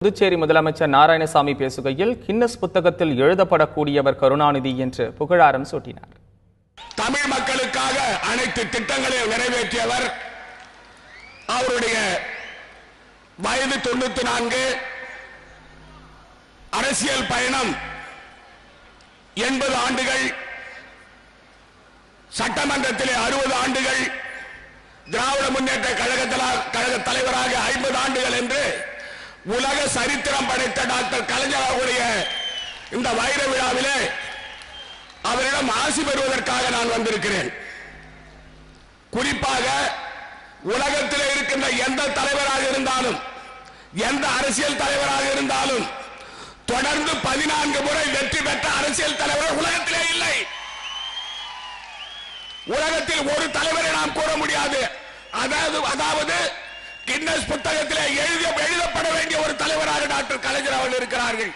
புதுச்சேரி முதலமைச்சர் நாராயணசாமி பேசுகையில் கின்னஸ் புத்தகத்தில் எழுதப்படக்கூடியவர் கருணாநிதி என்று புகழாரம் சூட்டினார். தமிழ் மக்களுக்காக அனைத்து திட்டங்களையும் நிறைவேற்றியவர். அவருடைய வயது 94. அரசியல் பயணம் 80 ஆண்டுகள், சட்டமன்றத்திலே 60 ஆண்டுகள், திராவிட முன்னேற்ற கழக தலைவராக 50 ஆண்டுகள் என்று உலக சரித்திரம் படைத்த டாக்டர் கலைஞர் அவருடைய இந்த வைர விழாவிலே அவரிடம் ஆசி பெறுவதற்காக நான் வந்திருக்கிறேன். குறிப்பாக உலகத்தில் இருக்கின்ற எந்த தலைவராக இருந்தாலும், எந்த அரசியல் தலைவராக இருந்தாலும் தொடர்ந்து 14 முறை வெற்றி பெற்ற அரசியல் தலைவர் உலகத்திலே இல்லை. உலகத்தில் ஒரு தலைவரை நாம் கூற முடியாது. அதாவது கின்னஸ் புத்தகத்திலே எழுதப்பட வேண்டிய ஒரு தலைவராக டாக்டர் கலைஞர் அவர்கள் இருக்கிறார்கள்.